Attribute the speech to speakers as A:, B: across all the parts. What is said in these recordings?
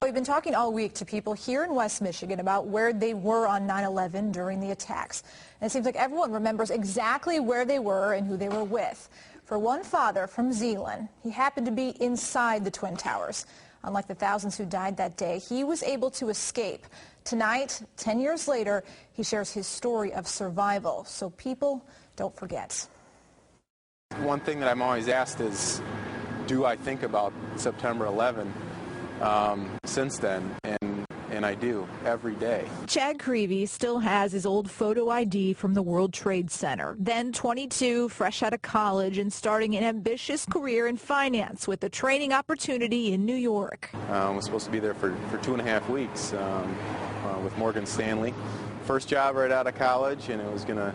A: We've been talking all week to people here in West Michigan about where they were on 9/11 during the attacks. And it seems like everyone remembers exactly where they were and who they were with. For one father from Zeeland, he happened to be inside the Twin Towers. Unlike the thousands who died that day, he was able to escape. Tonight, 10 years later, he shares his story of survival, so people don't forget.
B: One thing that I'm always asked is, do I think about September 11 since then? And I do, every day.
C: Chad Creevy still has his old photo ID from the World Trade Center. Then 22, fresh out of college and starting an ambitious career in finance with a training opportunity in New York.
B: I was supposed to be there for 2.5 weeks with Morgan Stanley. First job right out of college, and it was a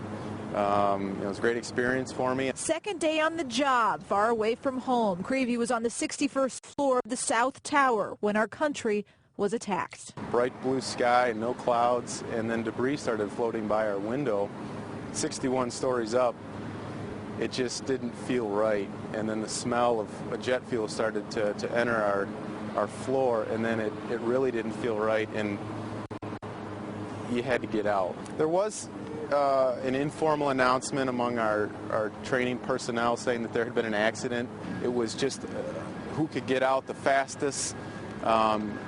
B: great experience for me.
C: Second day on the job, far away from home. Creevy was on the 61st floor of the South Tower when our country was attacked.
B: Bright blue sky, no clouds, and then debris started floating by our window. 61 stories up, it just didn't feel right. And then the smell of jet fuel started to enter our floor, and then it really didn't feel right, and you had to get out. There was an informal announcement among our training personnel saying that there had been an accident. It was just who could get out the fastest,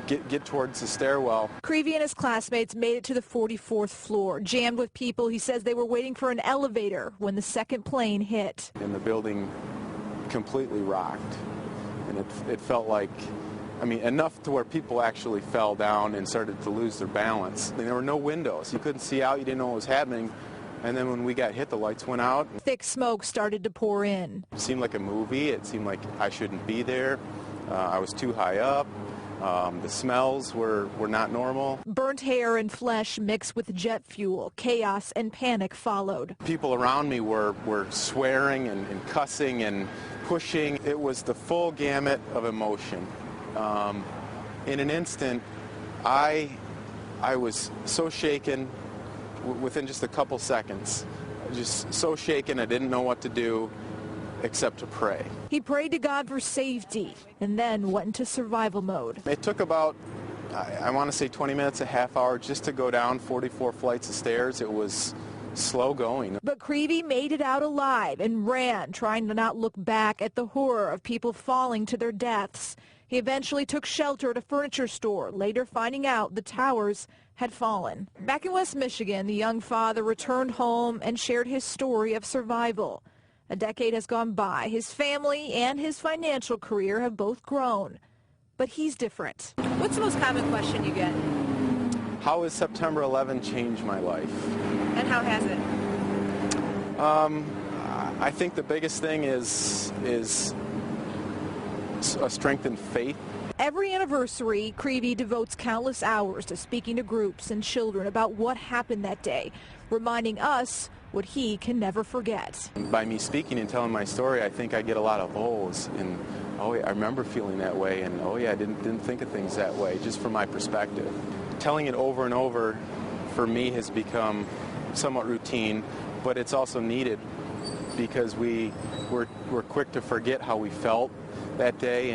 B: get towards the stairwell.
C: Creevy and his classmates made it to the 44th floor, jammed with people. He says they were waiting for an elevator when the second plane hit.
B: And the building completely rocked, and it felt like, enough to where people actually fell down and started to lose their balance. There were no windows. You couldn't see out. You didn't know what was happening. And then when we got hit, the lights went out.
C: Thick smoke started to pour in.
B: It seemed like a movie. It seemed like I shouldn't be there. I was too high up. The smells were not normal.
C: Burnt hair and flesh mixed with jet fuel. Chaos and panic followed.
B: People around me were swearing and cussing and pushing. It was the full gamut of emotion. In an instant, I was so shaken within just a couple seconds. Just so shaken I didn't know what to do except to pray.
C: He prayed to God for safety and then went into survival mode.
B: It took about, I want to say 20 minutes, a half hour just to go down 44 flights of stairs. It was slow going.
C: But Creevy made it out alive and ran, trying to not look back at the horror of people falling to their deaths. He eventually took shelter at a furniture store, later finding out the towers had fallen. Back in West Michigan, the young father returned home and shared his story of survival. A decade has gone by. His family and his financial career have both grown. But he's different. What's the most common question you get?
B: How has September 11 changed my life?
C: And how has it?
B: I think the biggest thing is a strengthened faith.
C: Every anniversary, Creevy devotes countless hours to speaking to groups and children about what happened that day, reminding us what he can never forget.
B: By me speaking and telling my story, I think I get a lot of ohs, and oh yeah, I remember feeling that way, and oh yeah, I didn't think of things that way, just from my perspective. Telling it over and over for me has become somewhat routine, but it's also needed because we're quick to forget how we felt that day.